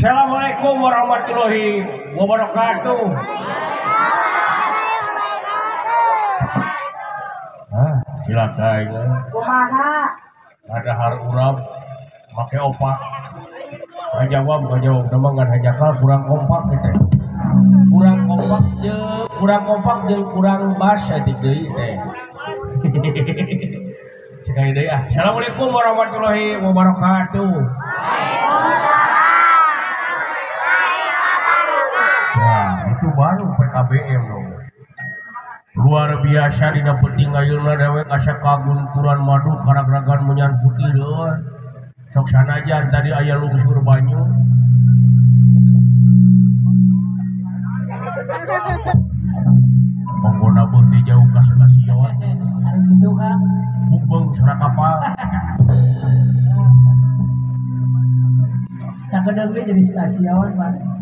Assalamualaikum warahmatullahi wabarakatuh. Silakan. Kumaha? Ada har urap, make opak. Ngajawab, nama ngan hajakal kurang kompak gitu. Kurang kompak jeung kurang bas saeutik deui teh. Sekali deui ah. Assalamualaikum warahmatullahi wabarakatuh. Nah, itu baru PKBM dong. Luar biasa dina penting ayeuna dewek asa kagunturan madu karagragan menyan putih deuh. Sok sanajan tadi aya lungsur banyu. Ponggona beunti jauh ka stasiun. Ari kitu Kang. Bukbeung sora kapal. Sakedeung ge jadi stasiun, Pak.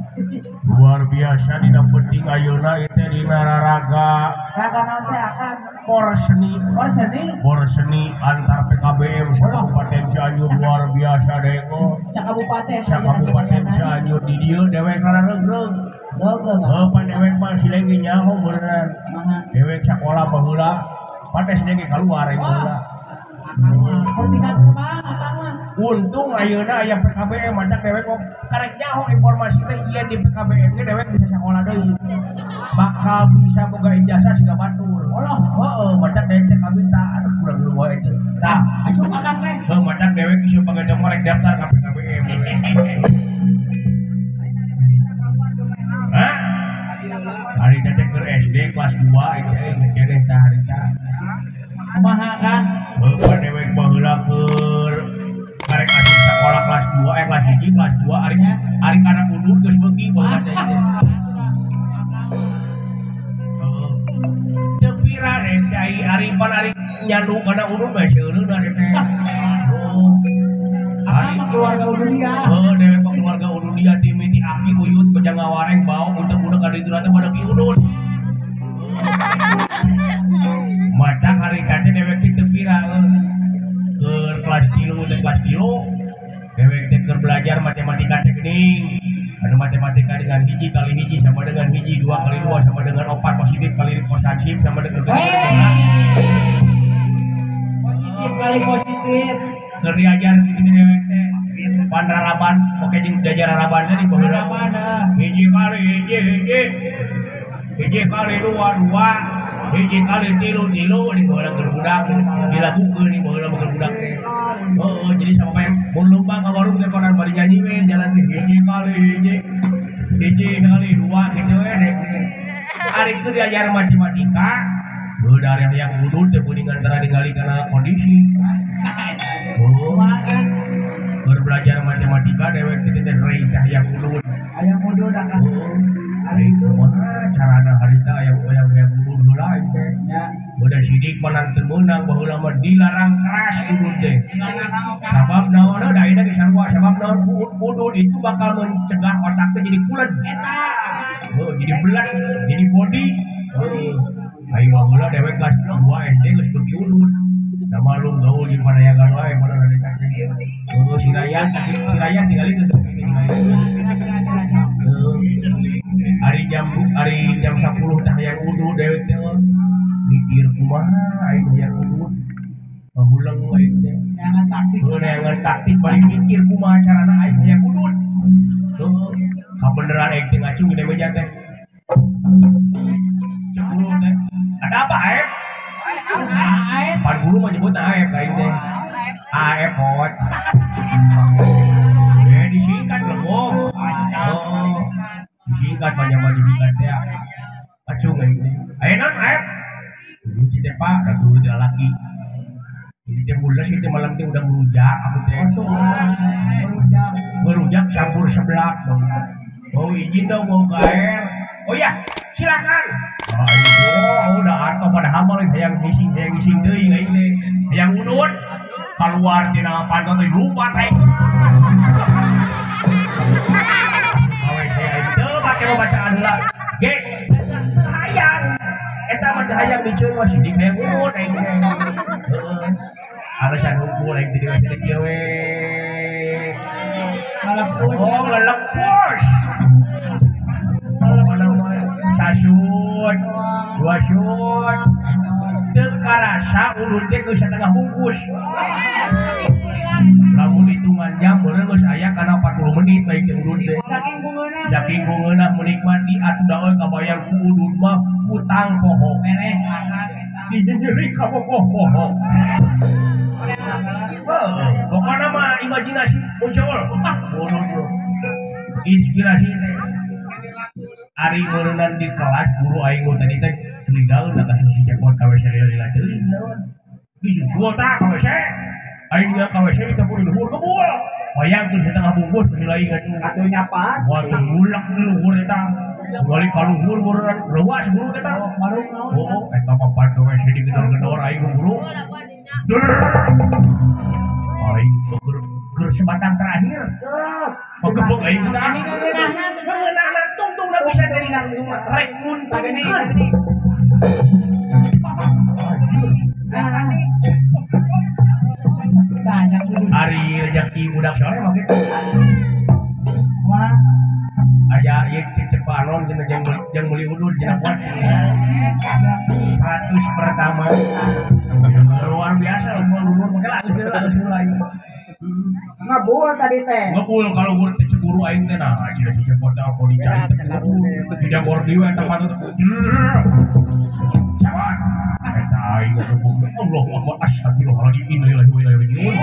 Luar biasa dina penting ayeuna teh dina raraga Raga naon teh akan Porseni antar PKBM Kabupaten Cianjur luar biasa deko. Kabupaten Cianjur di dieu dewek rararegreg. Pan dewek mah silengge nyaho beneran. Dewek sakola baheula, pates dege kaluar baheula. Ketika terbang akang mah. Untung ayeuna aya PKBM mantap dewek kok karek nyaho informasi teh ieu di PKBM ge dewek bisa sakola deui. Bakal bisa boga ijazah siga batur. Heueuh mantap dewek teh kabita aduh kurang geuruh wae teh. Tah, Asup akang teh. heuh mantap dewek ieu pangajeng rek daftar ka PKBM. Hah? Hari teh keur SD kelas 2 itu keneh tah harita. Kumaha kan? Bapak dewek baheula keur karek asup sakola kelas 2 kelas 1 kelas 2 ari kana kudu geus beuki baheula teh. Teu pira dai ari nyandu kana udun bae seureun ari teh. Akang mah keluarga Udulia. Dewek mah keluarga Udulia ti miti aki uyut bejang ngawareng bau untuk udah kali itu teh pada ki udun. Mata hari kate dewek teh pira keur kelas 3 teh kelas 3 dewek teh keur belajar matematika teh geuning. Anu matematika dengan hiji kali hiji sama dengan hiji, 2 kali 2 sama dengan 4, positif kali positif sama dengan Positif kali positif. keur diajar kitu dewek teh panraraban oke jeung diajar raraban teh di baheula hiji kali hiji kali 2 hiji kali 3 di baheula keur budak dilakukeun di baheula keur budak teh. Jadi sama kayak mun lomba ka warung teh konan bari nyanyi we jalan teh hiji kali 2 kitu we dek. Ari keur diajar matematika dari yang udun teh peuning antara ningali kana kondisi. Berbelajar matematika dewek teh teh rei teh yang udun. Aya udun akang. Ari kumaha carana harita aya udun heula teh. Ya. Udah sidik menang teu meunang baheula mah dilarang keras udun teh. Sabab naon da ayeuna ge sarua sabab naon udun itu bakal mencegah otak teh jadi kulen. Jadi belat, jadi body. Ayo baheula dewek kelas 2 SD geus beuki udun. Da malung gaul jeung panayagan wae mana ada teh. Sirayan tinggali teh hari jam 10 tah yang udun dewek teh mikir kumaha aing yang udun. Bahulang aing teh. Neangan taktik bari mikir kumaha carana aing yang udun. Kabeneran aing teh ngacung di meja teh. Cekurung teh. Ada apa Aep? Pan guru mah nyebut Aep aing teh. Aep hot. Disingkat lembong. Disingkat banyak disingkat teh. Acung aing teh. Ayeuna Aep. Ini teh Pak, da guru teh laki. Ini teh bulas itu malam teh udah merujak aku teh. Merujak campur seblak dong. Oh izin dong mau ke air. Oh ya, silakan. Udah atau pada hamal hayang ngising deui aing teh. Hayang udun keluar tina pantot teh lupa teh. Awe saya teu make bacaan heula. Ge, hayang eta mah teh hayang biceun mah sidik hayang udun aing teh. Alasan hukum aing teh kieu we. Malepus. Oh ngelepos. Sasut, 2 shoot. Teu karasa ulun teh geus satengah bungkus. Lamun hitungan jam meureun geus aya kana 40 menit baik teh ulun teh. Saking gungeunah menikmati atuh da euy kabayang ku ulun mah utang poho. Beres makan eta. Nyeri ka poho. Pokoknya mah imajinasi muncul. Ulun inspirasi teh. Ari ngeureunnan di kelas guru aing tadi teh curigaeun da kasih si cepot ka WC lila teuing naon. Disusul tah ka WC. Aing dia ka WC kita kudu luhur kebul. Bayang geus setengah bungkus geus lain atuh nyapas. Wah ngulak di luhur eta. Balik ka luhur meureun leuwas guru teh tah. Maruk naon? Oh, eta papan WC digedor-gedor aing guru. Aing keur sebatang terakhir. Pokok aing tah. Ini Ngeunahna tungtungna bisa dari nangtung rek muntahkeun. Banyak dulu. Ari rezeki budak sore mah kitu. Wah, Aya ieu cepanon cenah jeung meuli udud cenah kuat. 100 pertama. Luar biasa luhur make langsung mulai. ngabul tadi teh. Ngepul kalau gue cemburu aing teh nah cina si cepot teh aku dicari tidak bordi we tempat itu cepot eta aing Allah Akbar astagfirullahaladzim innalillahi wa inna ilaihi raji'un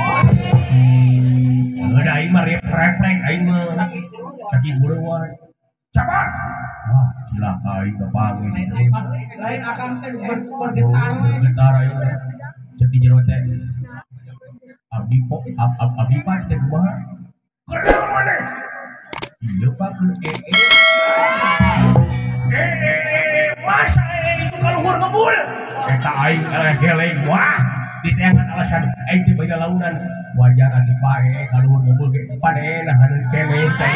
ada aing mah reflek aing mah saking buru wae cepot wah cilaka aing kepanggil Lain akan teh bergetar we. getar aing cek di jero teh abdi pas teh kumaha kerja mana iya pak masa itu kalau luhur ngebul eta aing geleng wah ditengan alasan aing teh beda launan wajar atuh pae kalau luhur ngebul ge padena hadeun kene teh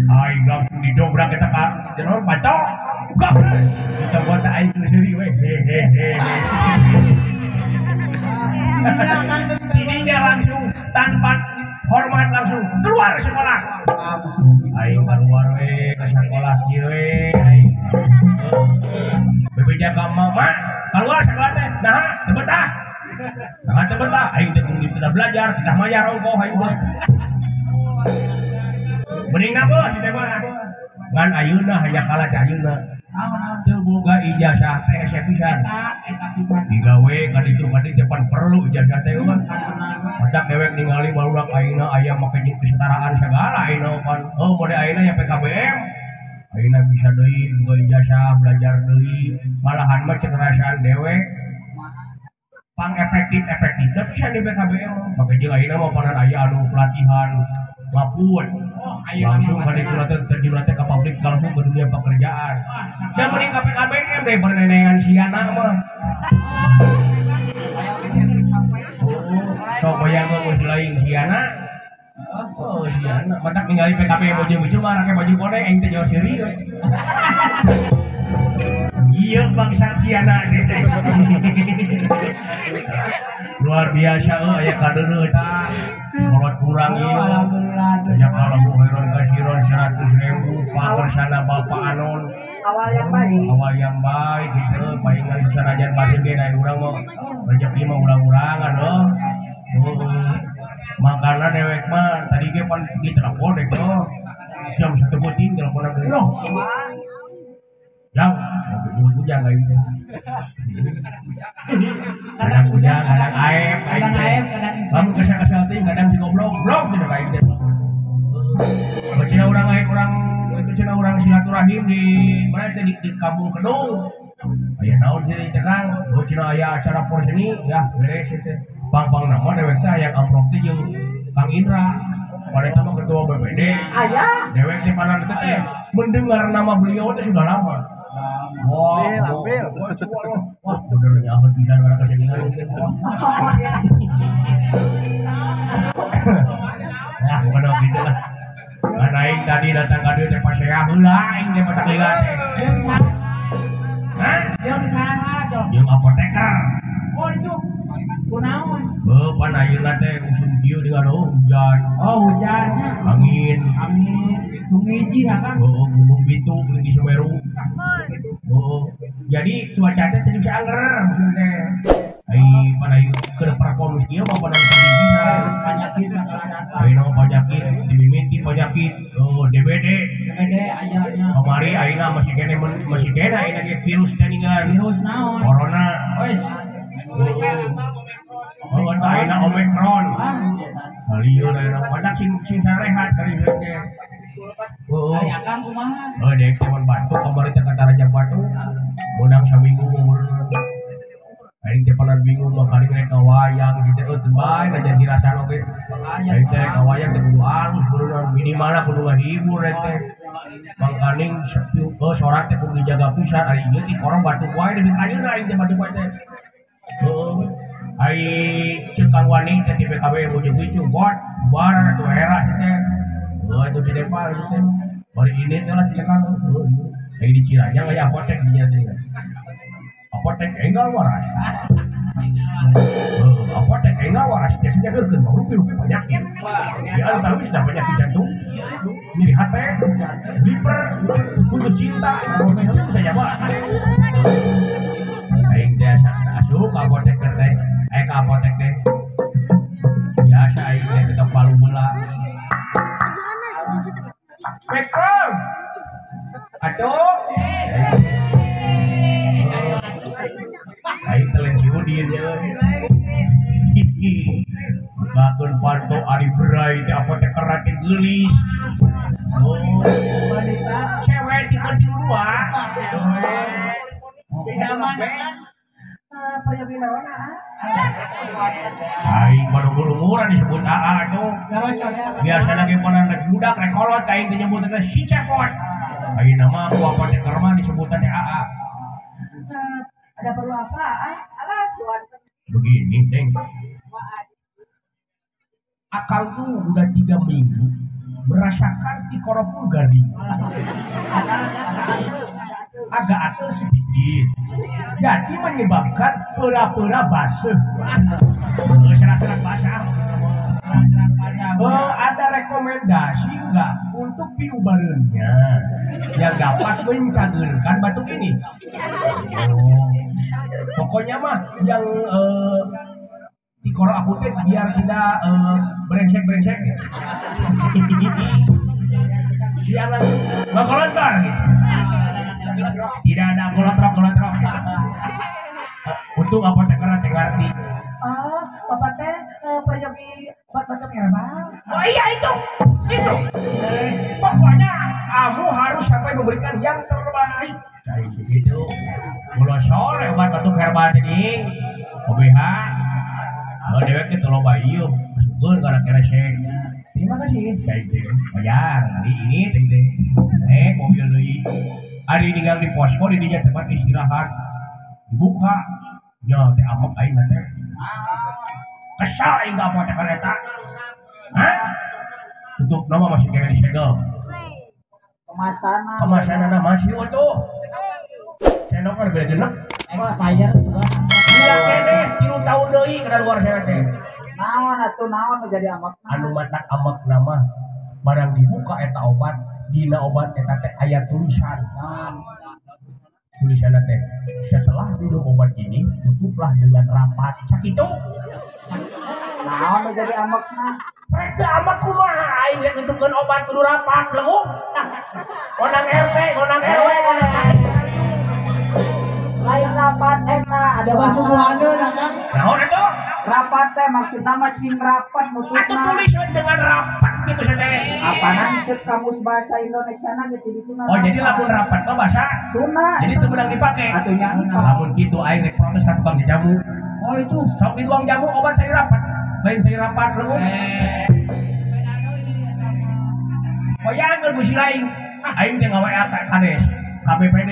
aing langsung didobrak eta ka jenor bacok buka kita buat aing sendiri we hehehe ininya langsung tanpa hormat langsung keluar sekolah. Aing keluar we ke sekolah kieu we aing. Bebeja ka mama keluar sekolah teh. Nah, teu betah. Nah, teu betah aing teh kudu kita belajar, kita mayar ongkoh aing. Mending na bos, teh bos. Ngan ayeuna hanya kalah teh ayeuna. Teu boga ijazah teh ese pisan. Digawe ka ditu ka ditu depan perlu ijazah teh kan. Madak dewek ningali barudak ayeuna aya make jeung kesetaraan sagala ayeuna kan. Oh mode ayeuna ya PKBM. Ayeuna bisa deui boga ijazah belajar deui. Malahan mah cek rasaan dewek pang efektif teh bisa di PKBM. Make jeung ayeuna mah panan aya anu pelatihan mapun langsung kali terjun ke publik langsung ke dunia pekerjaan dan mending KPKBM deh bernenengan siana mah so bayang gue mesti lain siana oh siana matak ningali PKP baju mah anaknya baju kode yang teh jauh seri iya bangsa siana luar biasa aya kadeureuh eta kolot kurang ieu Alhamdulillah. banyak alhamdulillah kasiron 100.000 pakersana Bapak Anon awal yang baik gitu palingan sanajan basa ge da urang mah rezeki mah urang-urangan loh makana dewek mah tadi ge pan ditelepon dek tuh jam 1 peuting teleponan deui loh jam hujan kayak gitu kadang hujan kadang aep kamu kesal ting kadang si goblok gitu kayak gitu cina orang itu cina orang silaturahim di mana di kampung Kedung aya naon sih terang cina aya acara porseni ya beres itu pang nama dewek teh aya amplop teh jeung Kang Indra pada itu ketua BPD dewek teh panan teh mendengar nama beliau teh sudah lama. Wah, wah, bener nyaman bisa orang kesenian. Nah, bener gitu lah. Karena aing tadi datang ke dia pas saya heula aing teh patak liga teh. Hah? Yang salah tuh. Jeung apoteker. Oh itu. Kunaon? pan ayeuna teh musim kieu dengan hujan. Oh hujannya. Angin. Sungai Ji kan. Gunung Bitung Gunung Semeru. Jadi cuaca teh teu bisa anger maksudnya. Ai pan ayeuna keur perkom kieu mah pada bisa Penyakit segala datang. ayeuna penyakit dimimiti penyakit DBD. DBD ayahnya. Kemari ayeuna masih kene ayeuna ge virus teh ningan. Virus naon? Corona. Wes. Eta ayeuna Omicron. Iya tadi. Lieur ayeuna padak sing sarehat kali teh. Hari akang kumaha? Dek teman batu kemarin teh kata Raja Batu. Menang saminggu umur. Aing teh pernah bingung makali rek ka wayang gitu teu bae aja dirasaan oge. Aing teh ka wayang teh kudu alus beunang minimalna kudu ngahibur rek teh. Mangkaning sepiu sorak teh kudu dijaga pisan ari ieu ti korong batu wae deui ayeuna aing teh batu wae teh. Ai cekang wani teh di PKB Bujuk-bujuk bar tuh era teh. Itu di Depar teh. Bari ini teh lah cekang. Ai di Cirajang aya apotek di teh. Apotek enggal waras. Apotek enggal waras teh sejageurkeun mah rupi-rupi penyakit. Ya tahu sudah penyakit jantung. Nyeri hati, liver, putus cinta, itu saja mah. Aing teh asup ka apotek teh. Ka apotek teh. Biasa aing teh tetep palu bola. Spektrum. Aduh. Aing teh ciu dieu. Bukakeun panto ari berai teh apotek kerat teh geulis. Wanita. Cewek di luar. Idaman kan. Aing baru umuran disebut AA tuh. Biasa lagi pernah budak rekolot aing teh nyebut teh si cepot. Aing nama ku apotek kerma disebutan teh AA. Ada perlu apa? Begini, Deng. Akal tuh udah 3 minggu merasakan ikoroful gading. Agak atas sedikit, jadi menyebabkan pura-pura basah. Serat-serat basah. Ada rekomendasi nggak untuk piubareunnya yang dapat mencagerkan batuk ini? Pokoknya mah yang di koro aku teh biar tidak brengsek-brengsek. Jangan ngolontar gitu. Tidak ada golotrok. Untung apotek kerat yang ngerti. Oh, bapak teh pergi buat batuk herbal. Oh iya itu. Pokoknya kamu harus sampai memberikan yang terbaik. Kayak begitu. Mulai sore obat batuk herbal ini, OBH. Dewek itu loba ieu, masukkeun kana keresek. Terima kasih. Kayak gitu. Bayar. Hari ini teh. Mobil deui. Hari tinggal di posko di dinya tempat istirahat. Dibuka. Ya teh amok aing teh. Kesal aing ka apotek eta. Hah? Tutup nama masih kena disegel. Kemasanana masih utuh. Sendokna beda genep. Expired sudah. Gila kene 3 tahun deui kana luar sana teh. Naon menjadi amak. Anu matak amak nama barang dibuka eta obat dina obat eta teh aya tulisan. Tulisanna teh setelah minum obat ini tutuplah dengan rapat. Sakitu. Naon menjadi amakna. Rek amak kumaha aing rek nutupkeun obat kudu rapat leung. Konang RT, konang RW, konang KDC. Lain rapat eta ada Coba sumuhandeun Kang. Naon eta? rapat teh maksudna mah sing rapat Atuh nutupna. tulisan dengan rapat gitu teh. Apaan cek kamus bahasa Indonesia na gitu dituna. Oh jadi lamun rapat mah bahasa Sunda. jadi teu meunang dipake. Atunya Lamun kitu aing rek protes ka tukang jamu. Oh itu. Sok di tukang jamu obat sayur rapat. Lain sayur rapat leung. Poyangeun busi lain. Aing teh ngawe kades. KPPD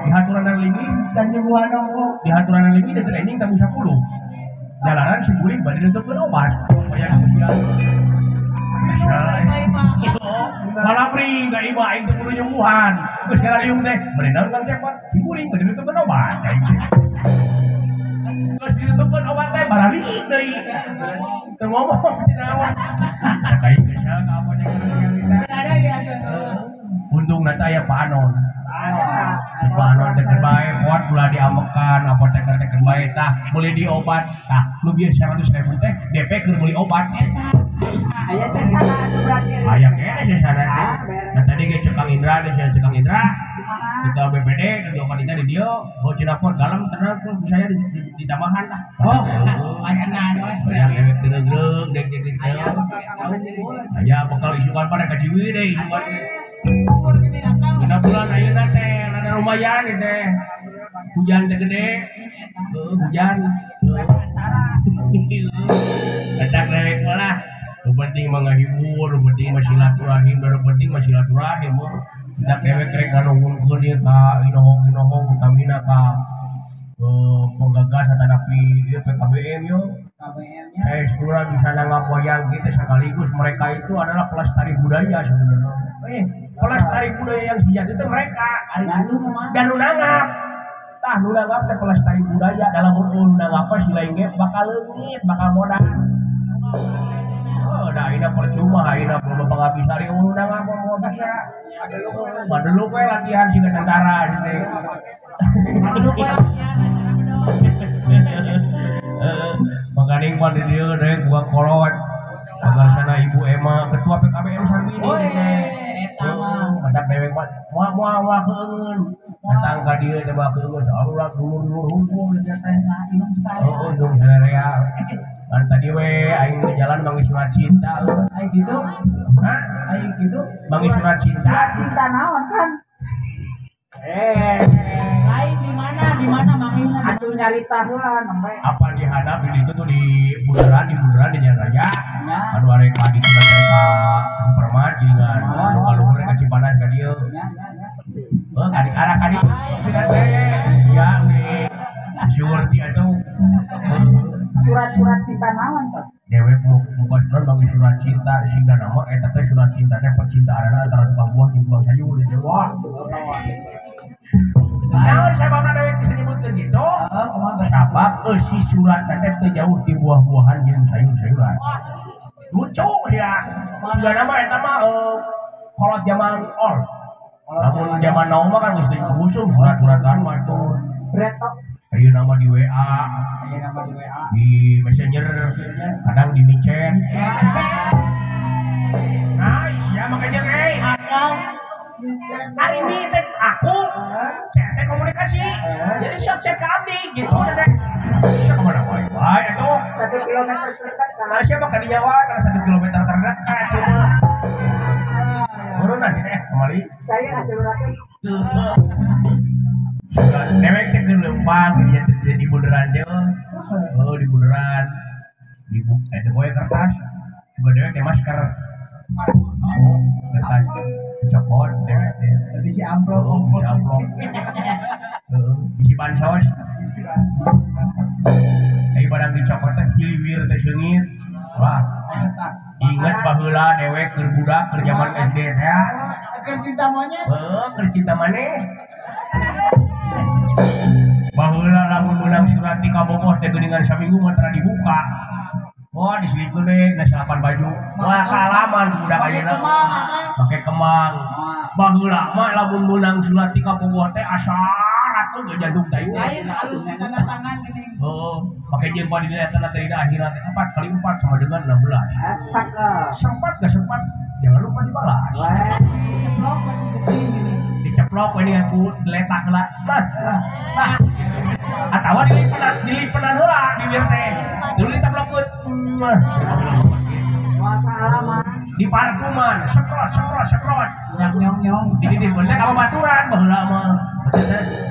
di haturan limi Can nyembuhan dong. di haturan limi teh anjing tamu 10. Jalanan si guling bade nutupkeun obat. Poyangeun busi lain. Malah pring enggak iba aing teh kudu nyembuhan. Geus kalariung teh berenang Kang Cepot. Si guling bade nutupkeun obat. Geus ditutupkeun obat teh baralik deui. Teu ngomong tina awan. Kayak kesal ka apa jeung Ada ya untung nanti aya panon. Panon teh bae kuat ulah diamekan apoteker teh bae tah beli di obat. Tah lu bieu 100.000 teh DP keur beli obat. Aya sesana anu berarti. Aya kene sesana teh. Nah tadi ge Cekang Indra teh Cekang Indra. Kita BPD kerja panitia di dia, oh Cinapot dalam tenang tuh saya di tambahan lah. Oh, ayeuna Yang ewek tenegreg dek dek aya bakal isukan pada kaciwi deh isukan. Dina bulan ayeuna teh rada lumayan ieu teh. Hujan teh gede. Hujan. Kedak lewek malah. Nu penting mah ngahibur, nu penting mah silaturahim, nu penting mah silaturahim. Kita kewek rek nunggukeun ieu ka inohong utamina ka penggagas atanapi ieu PKBM yo. Saya sekolah bisa ngapoyang kita sekaligus mereka itu adalah pelestari budaya sebenarnya. Pelestari budaya yang sejati itu mereka. Dan nunangap. Tah nunangap teh pelestari budaya dalam nunangap sila inge bakal leungit, bakal modal. Oh, dah ina percuma, ina belum pengabdi sari undang apa mau bisa. Dulu we latihan sih tentara gitu. Mangganing pan di dieu deui gua kolot. Agar sana Ibu Emma ketua PKBM Sarwi. Oh, eta mah. Madak dewek mah moal keungeun. Datang ka dieu teh mah keungeun saurang dulur-dulur hukum teh. Oh, jeung sarerea. Kan tadi we aing di jalan manggis surat cinta. Aing gitu. Hah? Aing gitu. Manggis surat cinta. Cinta naon kan? Lain di mana mangina? Atuh nyarita heula nembe. Apa dihadap di itu tuh di bundaran di Jalan Raya. Anu arek ka di sana ka Permat dengan anu kaluhur ka Cipanas ka dieu. Ka di arah ka di sudah teh. Ya we. Surti atuh. Surat-surat cinta naon tuh? Dewek mukasna bagi surat cinta sehingga nama eta teh surat cinta teh percintaan antara tukang buah jeung tukang sayur di Jawa. Naon sababna dewek bisa nyebutkeun gitu? Sabab eusi surat teh teu jauh ti buah-buahan jeung sayur-sayuran. Lucu ya. Sehingga nama eta mah kolot zaman old. Namun zaman now mah kan geus digusung surat-suratan mah itu. Bretok. Ayo nama di WA, di Messenger, kadang di micet. Nice ya makanya hari ini aku chat komunikasi, jadi siap chat ke Abdi gitu deh. Siapa kemana baik itu? 1 kilometer terdekat sana. Nah siapa ke Jawa kalau 1 kilometer terdekat siapa? Turun nasi deh kembali. Saya hasil ratus. Dewek teh ke Lembang di bundaran teh. Oh di bundaran. Di boy kertas. Juga dewek teh masker. Oh, kertas cokot dewek teh. Bisi amplop. Oh, bisi amplop. Bisi bansos. Ai barang dicokot teh hiliwir teh seungit. Wah. Ingat baheula dewek keur budak keur zaman SD teh. Keur cinta monyet. Keur cinta maneh. Baheula lamun meunang surat di kabogoh teh geuningan saminggu mah tara dibuka. Wah diselipkeun deui geus 8 baju. Wah kaalaman budak ayeuna. Make kemang. Baheula mah lamun meunang surat di kabogoh teh asar atuh ge jantung teh. Lain halus tanda tangan gini. Oh, pakai jeung padina tanda tanda akhirat 4 kali 4 sama dengan 16. Sempat gak sempat jangan lupa dibalas. Blok gede gini. Diceplok ini aku letak lah. Atawa dilipenan heula di wir teh. Dulu ditaplokkeun. Di parkuman, sekrot. Nyong. Dititip bener ka baturan baheula mah.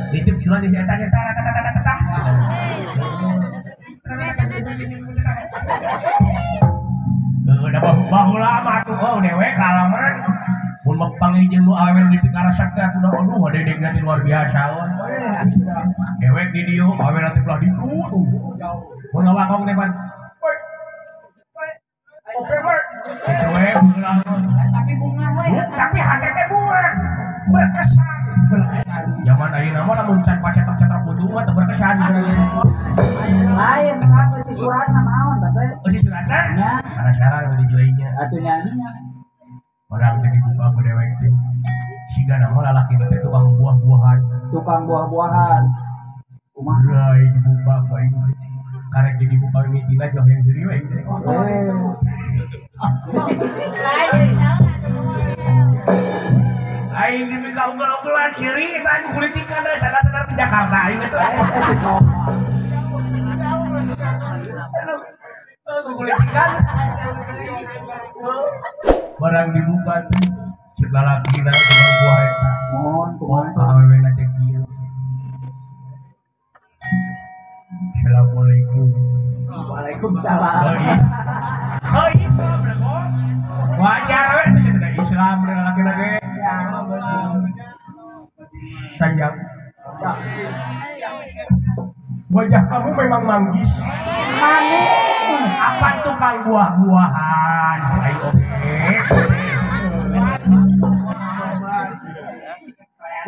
Dititip surat di eta kata. Udah baheula mah atuh dewek kalaman. Mun mepangih jeung nu awewe di Pikarasat teh atuh aduh dedegna teh luar biasa. Dewek di dieu awewe teh belah ditu. Mun ngawakong teh pan. Oke, Pak. Itu we bunga. Tapi bunga we. Tapi hati teh bunga. Berkesan. Berkesan. Zaman ayeuna mah lamun can pacetak-cetak buntung mah teu berkesan. Lain kan si suratna naon teh? Oh si suratna? Nya. Syarat-syarat di jelainya. Atuh nyanyinya. Orang teh dibuka ku dewek teh. Siga nama lalaki teh tukang buah-buahan. Tukang buah-buahan. Kumaha? Urai dibuka ku aing. Karek dibuka mitina jauh yang diri we. Aing dibuka ugal-ugalan siri eta aku kulitikan da sadar-sadar ke Jakarta aing teh. Aku kulitikan. Barang dibuka tuh cek lalaki na tukang buah eta. Mohon kumaha? Awewena teh kieu. Assalamualaikum. Waalaikumsalam. Oh Islam bro. Wajar we teh cenah Islam lalaki na ge. Sayang. Wajah kamu memang manggis. Apa tukang buah-buahan? Ayo oke.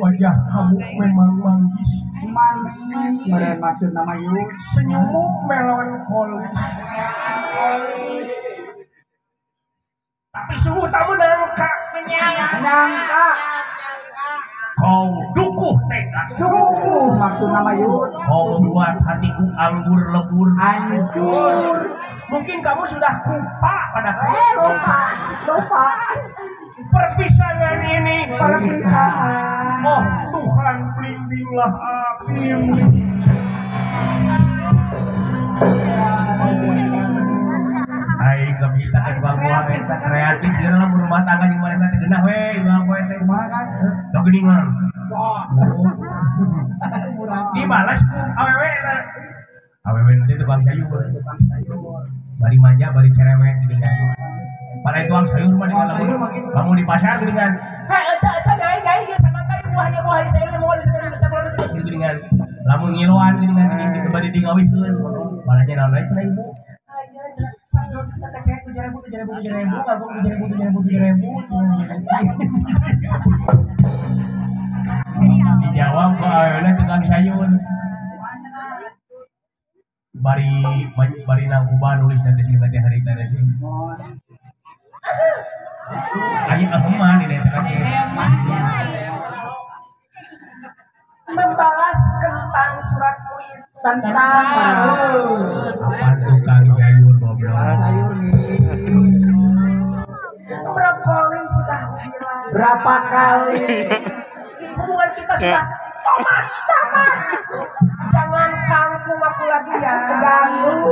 Wajah kamu memang manggis. Meren maksud nama yu. Senyummu melankolis. Tapi suhu tak menangka. Menyangka. Kau dukuh tega. Suku maksud nama yu. Kau buat hatiku anggur lebur. Hancur. Mungkin kamu sudah lupa pada Lupa. perpisahan ini. Perpisahan. Oh Tuhan, bimbinglah aku. Hai kami kita kedua buah kita kreatif di dalam rumah tangga di mana kita genah we ulang poe teh kumaha kan teu geuningan dibalas ku awewe na awewe nanti tukang sayur bari manja bari cerewet geuningan pada tukang sayur mah di kamu di pasar geuningan heh aca gai ya sama kai buahnya sayur mau di geuningan lamun ngiluan geuningan kitu bari digawikeun balanya naon we cenah ibu dijawab ke awalnya tukang sayur bari nangkuban nulis nanti sih nanti hari tadi ayo ahman ini Membalas tentang suratmu itu. Tentang apa tukang sayur goblok sayur Brokoli sudah hilang. berapa kali Hubungan kita sudah tomat. Jangan kangkung aku lagi ya. ganggu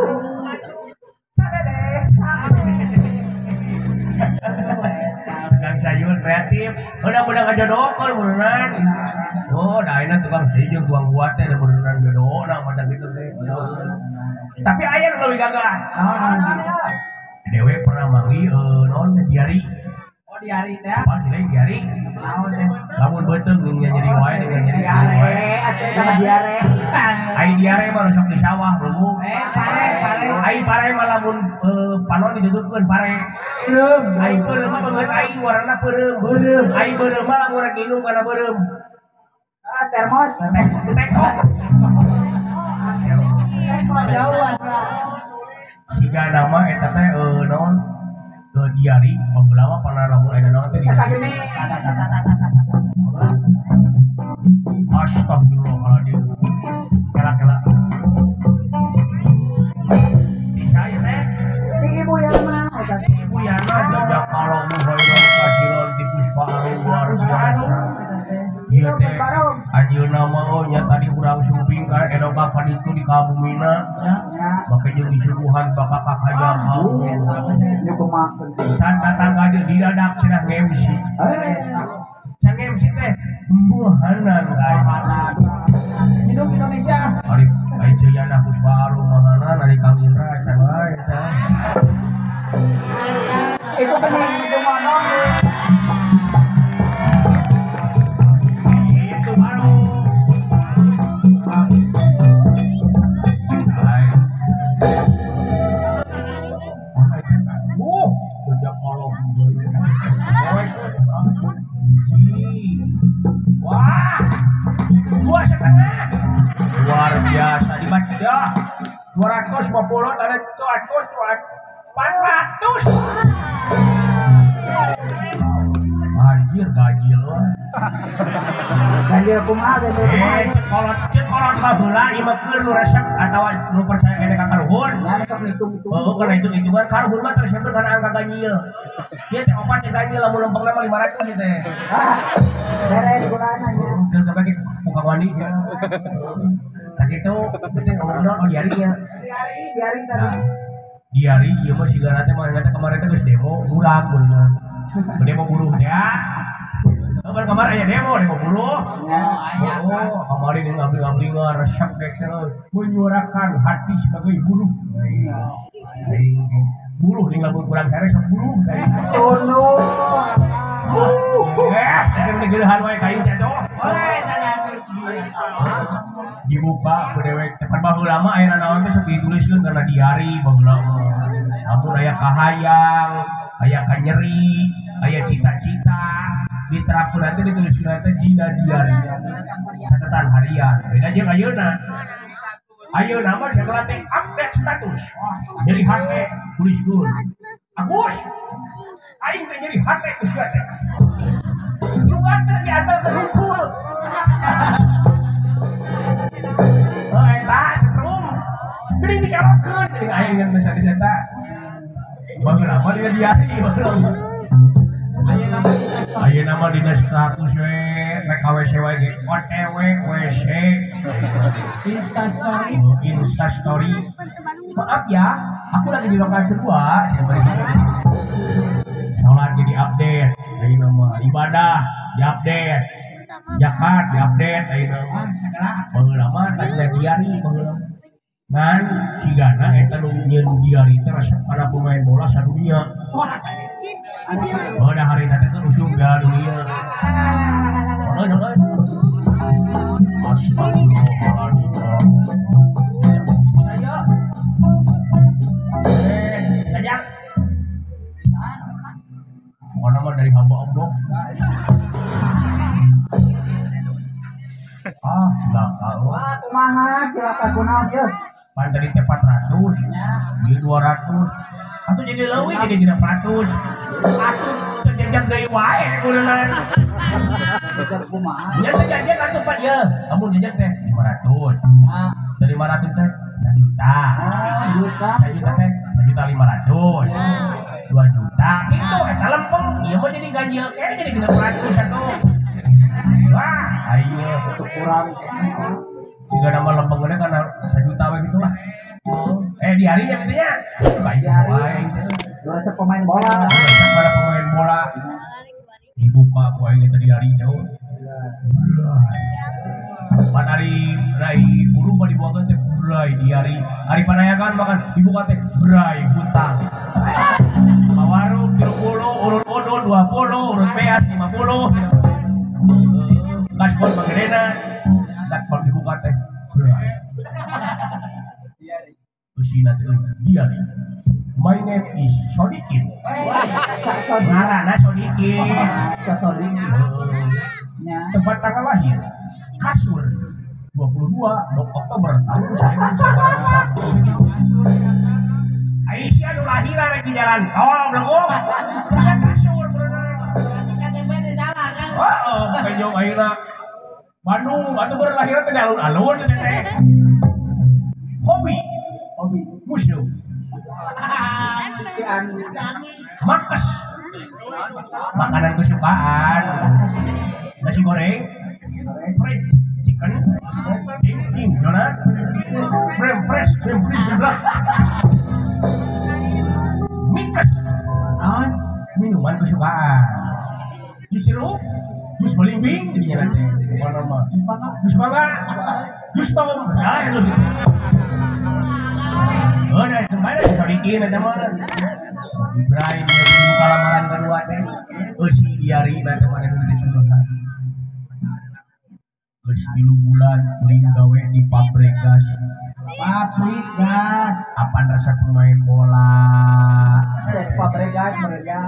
Capek deh. tukang sayur kreatif udah ngajodokeun beneran oh dah ini tukang sayur tukang buat teh udah beneran jodoh nah macam gitu teh tapi aya nu leuwih gagah dewe pernah mangi naon teh diari Oh di hari teh. apa sih diari Naon teh? lamun beuteung jeung nyeri wae dengan nyeri wae sama diare ai diare mah sok di sawah bro Pare. ai pare mah lamun panon ditutupkeun pare ai beureum mah beungeut ai warna beureum ai beureum mah lamun rek nginum kana beureum termos tekok Jauhan. siga nama eta teh naon diari pembela mah pernah lamun aya naon teh kata gini astagfirullahaladzim kela di saya teh di ibu yang mana ibu yana jajak kalau muhairan kasiron di puspa luar biasa iya teh ajeuna mah nya tadi urang sumping ka edoka paditu di kabumina make jeung disuguhan bakal kakayam ini kumakan san datang ka di dadak cenah ngemsi can ngemsi teh buahanan kayak Hidup Indonesia. ari ai ceuyana puspa arumahanan ari Kang Indra can wae teh itu benar itu mana itu baru sejak malam wah 250 ada 400. Anjir gaji lo. Ganjil kumaha ganjil Cekolot baheula ieu mah keur nu resep atawa nu percaya kene ka karuhun. ya sok hitung-hitung. Oh, kana hitung-hitungan karuhun mah terseber kana angka ganjil. Ieu teh opat teh ganjil lamun lempengna mah 500 ieu teh. Beres gunana nya. Keur kabeh buka wani ya. Tah kitu teh ngomongna diari nya. Diari tadi. Diari ieu mah sigana teh mah kemarin teh geus demo ulang beunang. Demo buruh teh. Kapan kamar aya demo buruh. Kemarin ini ngabli-ngabli resep menyuarakan hati sebagai buruh. Buruh nih lamun kurang sare sok buruh. Saya udah gedehan wae kain caco. Dibuka ku dewek tepan baheula mah aya naon teh sok dituliskeun kana diari baheula mah. Amun aya kahayang, aya kanyeri, aya cita-cita, diterapkeun nanti dituliskeun nanti dina diari. Catatan harian. Beda jeung ayeuna. Ayeuna mah sageula teh update status. Jadi hate tuliskeun. Agus, aing teh jadi hate geus teh. Sugan teh diantar ke hungkul. Eta setrum. Geuning dicalokeun geuning aing ngan bisa diseta. Bageula mah dina diari bageula. Ayeuna mah dina status we rek WC wae ge OTW WC. Insta story. Insta story. Maaf ya, aku lagi di lokal kedua. Sholat jadi update, ayeuna mah ibadah diupdate, zakat diupdate ayeuna mah. Baheula mah tadi diari baheula. Ngan sigana eta nu nyeun diari teh resep kana pemain bola sadunia. Oh, dah hari tadi kan usung Piala Dunia. Astagfirullahaladzim. Saya Sajak. Bukan nama dari hamba Allah. Cilaka. Wah, kumaha cilaka kunaon ieu? Pan tadi teh 400, di 200. Atau jadi leuwih jadi 300. Atuh jajak deui wae kuleuna. Jajak kumaha? Nya teh jajak atuh Pak ye. Amun jajak teh 500. Nah, Dari 500 teh 1 juta. juta. 1 juta teh 1.500.000. 2 juta. Itu eta lempeng. Ieu mah jadi ganjil kene jadi 300 atuh. Wah, ayo Kurang. jika nama lempeng gede karena 1 juta we gitulah. Di harinya gitu nya. Baik wae. Resep pemain bola. Para pemain bola dibuka poe kita di hari jauh. Pan hari buruh mah dibuka teh berai di hari panayakan makan dibuka teh berai hutang. Mawarung 30 urut odol 20 urut peas 50. Gaspol bagedena gaspol dibuka teh berai. Usina teh diari. My name is Sodikin. Ngaranna Sodikin. Tempat tanggal lahir Kasur 22 Oktober tahun 1991. Aisyah nu lahiran rek di jalan tol belum. Kasur KTP di jalan kan. heeh penjong ayeuna Bandung atuh berlahiran teh di alun-alun teh. Hobi museum Makes makanan kesukaan nasi goreng fried chicken daging donat cream fresh Mikes Naon? minuman kesukaan jus sirup jus belimbing jadinya nanti bukan nama Jus mangga. jus mangga jus tom nah itu sih udah kembali Sodikin ada mah Ibrahim yang buka lamaran kedua teh si diari na kemarin udah disuruh geus 3 bulan kuring gawe di pabrik gas Pabrik gas. apa resep pemain bola Pabrik gas mereka.